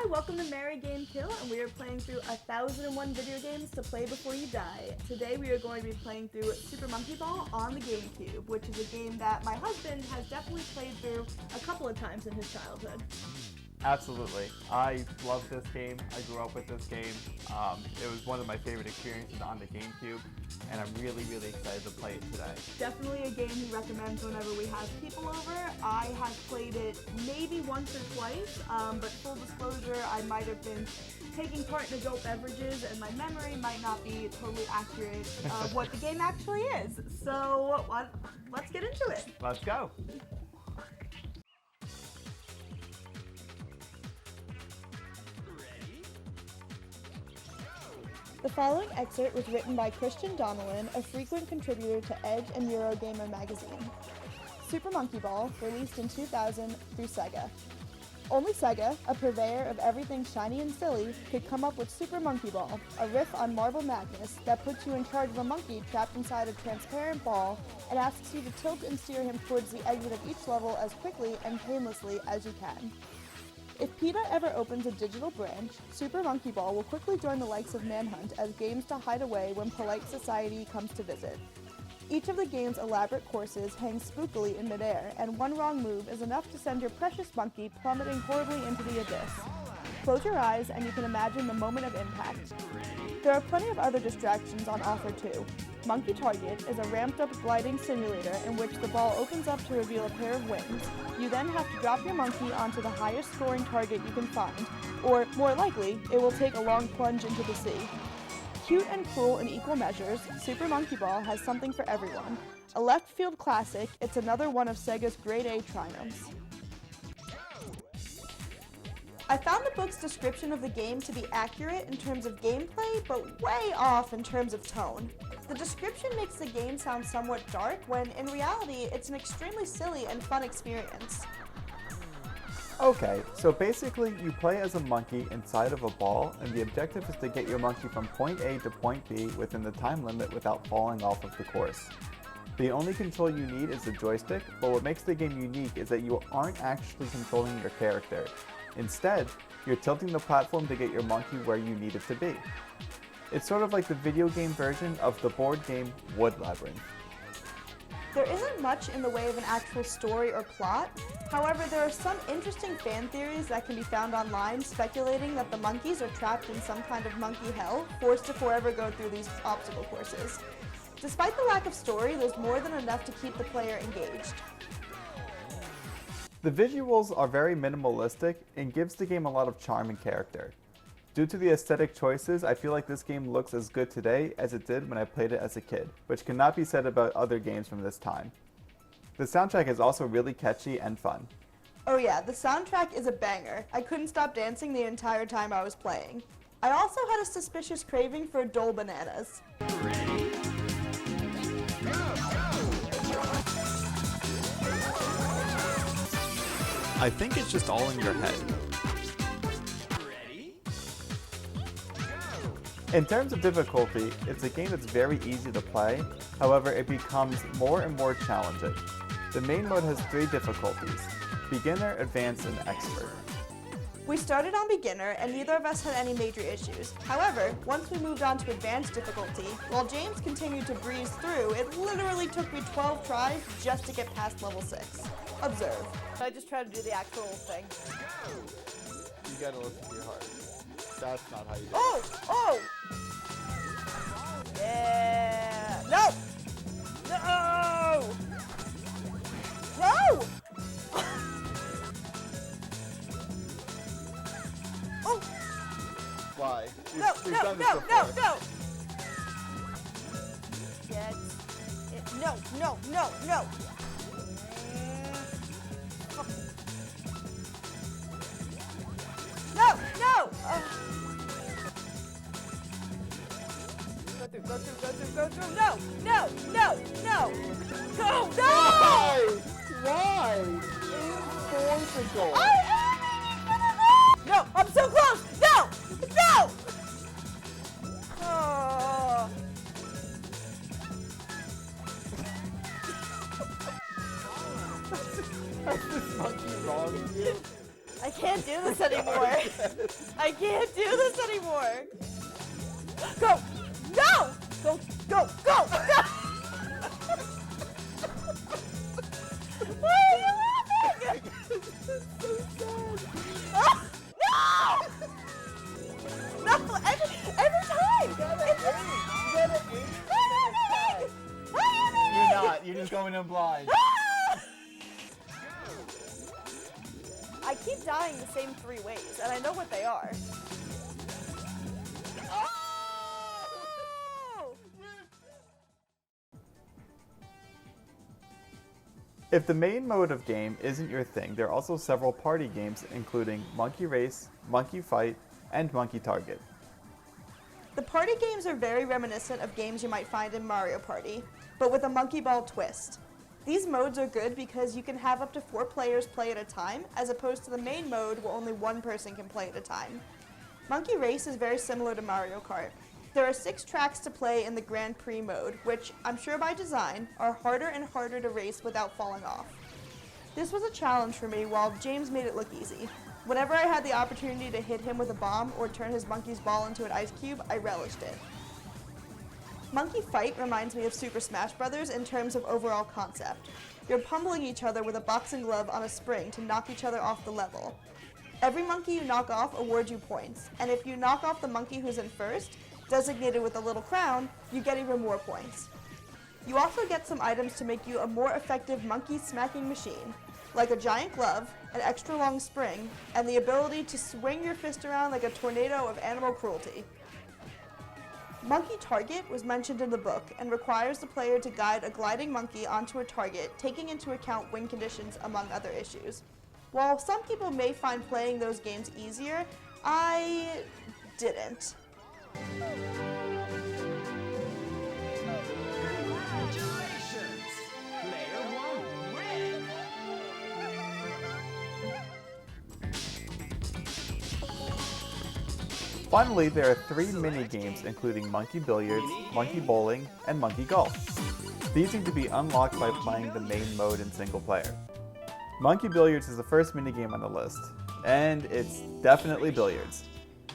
Hi, welcome to Merry Game Kill, and we are playing through 1001 video games to play before you die. Today we are going to be playing through Super Monkey Ball on the Gamecube, which is a game that my husband has definitely played through a couple of times in his childhood. Absolutely. I love this game. I grew up with this game. It was one of my favorite experiences on the Gamecube, and I'm really excited to play it today. Definitely a game he recommends whenever we have people over. I have played it maybe once or twice, but full disclosure, I might have been taking part in adult beverages, and my memory might not be totally accurate of what the game actually is. So let's get into it. Let's go. The following excerpt was written by Christian Donnellan, a frequent contributor to Edge and Eurogamer magazine. Super Monkey Ball, released in 2000 through Sega. Only Sega, a purveyor of everything shiny and silly, could come up with Super Monkey Ball, a riff on Marble Madness that puts you in charge of a monkey trapped inside a transparent ball and asks you to tilt and steer him towards the exit of each level as quickly and painlessly as you can. If PETA ever opens a digital branch, Super Monkey Ball will quickly join the likes of Manhunt as games to hide away when polite society comes to visit. Each of the game's elaborate courses hangs spookily in midair, and one wrong move is enough to send your precious monkey plummeting horribly into the abyss. Close your eyes and you can imagine the moment of impact. There are plenty of other distractions on offer too. Monkey Target is a ramped-up gliding simulator in which the ball opens up to reveal a pair of wings. You then have to drop your monkey onto the highest scoring target you can find, or more likely, it will take a long plunge into the sea. Cute and cruel in equal measures, Super Monkey Ball has something for everyone. A left field classic, it's another one of Sega's grade A triumphs. I found the book's description of the game to be accurate in terms of gameplay, but way off in terms of tone. The description makes the game sound somewhat dark, when in reality, it's an extremely silly and fun experience. Okay, so basically you play as a monkey inside of a ball, and the objective is to get your monkey from point A to point B within the time limit without falling off of the course. The only control you need is the joystick, but what makes the game unique is that you aren't actually controlling your character. Instead, you're tilting the platform to get your monkey where you need it to be. It's sort of like the video game version of the board game Wood Labyrinth. There isn't much in the way of an actual story or plot. However, there are some interesting fan theories that can be found online speculating that the monkeys are trapped in some kind of monkey hell, forced to forever go through these obstacle courses. Despite the lack of story, there's more than enough to keep the player engaged. The visuals are very minimalistic and gives the game a lot of charm and character. Due to the aesthetic choices, I feel like this game looks as good today as it did when I played it as a kid, which cannot be said about other games from this time. The soundtrack is also really catchy and fun. Oh yeah, the soundtrack is a banger. I couldn't stop dancing the entire time I was playing. I also had a suspicious craving for Dole bananas. I think it's just all in your head. In terms of difficulty, it's a game that's very easy to play, however it becomes more and more challenging. The main mode has 3 difficulties: Beginner, Advanced, and Expert. We started on Beginner, and neither of us had any major issues. However, once we moved on to Advanced difficulty, while James continued to breeze through, it literally took me 12 tries just to get past level 6. Observe. I just tried to do the actual thing. You gotta listen to your heart. That's not how you do it. Oh! Oh! Yeah! No! No! No! Oh! Why? No! We've No! done this No! No! before. No! Get it. No! No! No! No! No! No! Go through. No! No! No! No! Go! No! Why? It's forcible. No! I'm so close! No! No! Oh. Is this monkey wrong with you? I can't do this anymore. I can't do this anymore. Go! No! Go! Go! Go! Go! Why are you laughing? This is so sad. Oh, no! No! Every time! You're not. You're just going in blind. I keep dying the same 3 ways, and I know what they are. Oh! If the main mode of game isn't your thing, there are also several party games including Monkey Race, Monkey Fight, and Monkey Target. The party games are very reminiscent of games you might find in Mario Party, but with a monkey ball twist. These modes are good because you can have up to 4 players play at a time, as opposed to the main mode where only 1 person can play at a time. Monkey Race is very similar to Mario Kart. There are 6 tracks to play in the Grand Prix mode, which, I'm sure by design, are harder and harder to race without falling off. This was a challenge for me, while James made it look easy. Whenever I had the opportunity to hit him with a bomb or turn his monkey's ball into an ice cube, I relished it. Monkey Fight reminds me of Super Smash Bros. In terms of overall concept. You're pummeling each other with a boxing glove on a spring to knock each other off the level. Every monkey you knock off awards you points, and if you knock off the monkey who's in first, designated with a little crown, you get even more points. You also get some items to make you a more effective monkey smacking machine, like a giant glove, an extra long spring, and the ability to swing your fist around like a tornado of animal cruelty. Monkey Target was mentioned in the book and requires the player to guide a gliding monkey onto a target, taking into account wind conditions among other issues. While some people may find playing those games easier, I didn't. Congratulations! Player 1 win! Finally, there are 3 mini-games including Monkey Billiards, Monkey Bowling, and Monkey Golf. These need to be unlocked by playing the main mode in single player. Monkey Billiards is the first minigame on the list, and it's definitely billiards.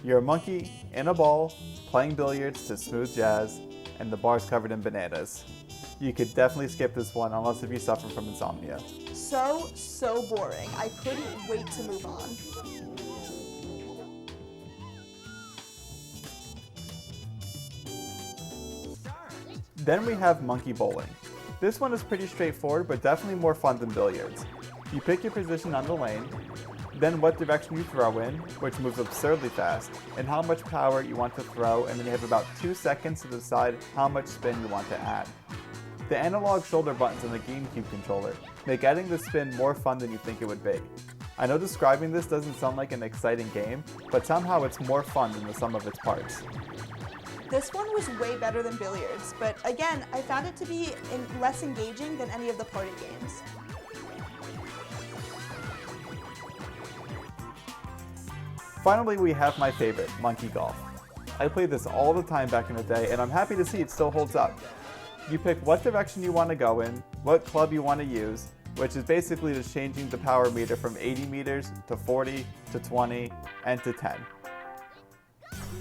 You're a monkey in a ball, playing billiards to smooth jazz, and the bar's covered in bananas. You could definitely skip this one unless if you suffer from insomnia. So boring. I couldn't wait to move on. Then we have Monkey Bowling. This one is pretty straightforward, but definitely more fun than billiards. You pick your position on the lane, then what direction you throw in, which moves absurdly fast, and how much power you want to throw, and then you have about 2 seconds to decide how much spin you want to add. The analog shoulder buttons on the Gamecube controller make adding the spin more fun than you think it would be. I know describing this doesn't sound like an exciting game, but somehow it's more fun than the sum of its parts. This one was way better than billiards, but again, I found it to be less engaging than any of the party games. Finally, we have my favorite, Monkey Golf. I played this all the time back in the day, and I'm happy to see it still holds up. You pick what direction you want to go in, what club you want to use, which is basically just changing the power meter from 80 meters to 40 to 20 and to 10.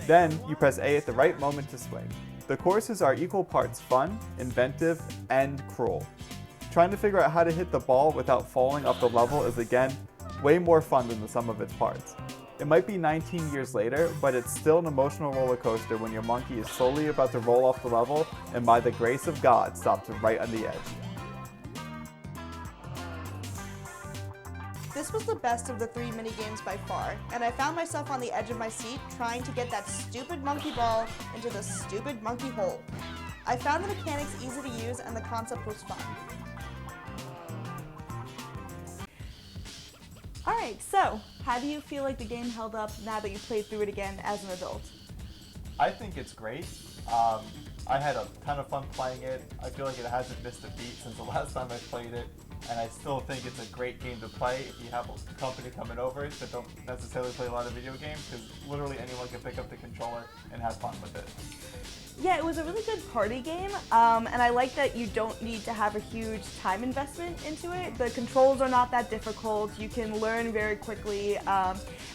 Then you press A at the right moment to swing. The courses are equal parts fun, inventive, and cruel. Trying to figure out how to hit the ball without falling off the level is again way more fun than the sum of its parts. It might be 19 years later, but it's still an emotional roller coaster when your monkey is slowly about to roll off the level and by the grace of God stops right on the edge. This was the best of the 3 minigames by far, and I found myself on the edge of my seat trying to get that stupid monkey ball into the stupid monkey hole. I found the mechanics easy to use and the concept was fun. Alright, so how do you feel like the game held up now that you played through it again as an adult? I think it's great. I had a ton of fun playing it. I feel like it hasn't missed a beat since the last time I played it. and I still think it's a great game to play if you have a company coming over that don't necessarily play a lot of video games, because literally anyone can pick up the controller and have fun with it. Yeah, it was a really good party game, and I like that you don't need to have a huge time investment into it. The controls are not that difficult. You can learn very quickly,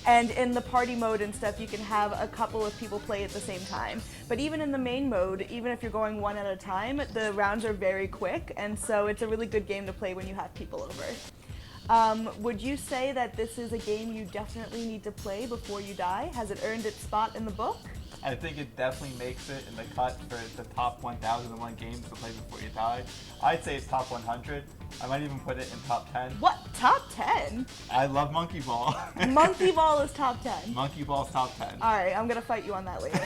and in the party mode and stuff, you can have a couple of people play at the same time. But even in the main mode, even if you're going one at a time, the rounds are very quick, and so it's a really good game to play when you have people over. Would you say that this is a game you definitely need to play before you die? Has it earned its spot in the book? I think it definitely makes it in the cut for the top 1,001 games to play before you die. I'd say it's top 100. I might even put it in top 10. What? Top 10? I love Monkey Ball. Monkey Ball is top 10. Monkey Ball's top 10. Alright, I'm gonna fight you on that later.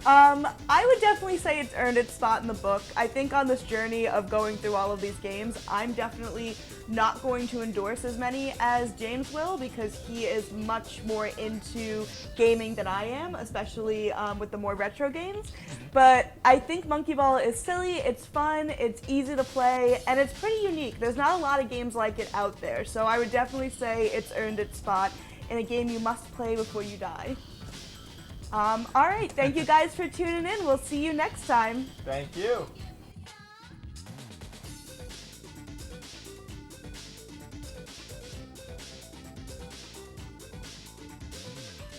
I would definitely say it's earned its spot in the book. I think on this journey of going through all of these games, I'm definitely not going to endorse as many as James will, because he is much more into gaming than I am, especially with the more retro games. But I think Monkey Ball is silly, it's fun, it's easy to play, and it's pretty unique. There's not a lot of games like it out there, so I would definitely say it's earned its spot in a game you must play before you die. Alright, thank you guys for tuning in. We'll see you next time. Thank you.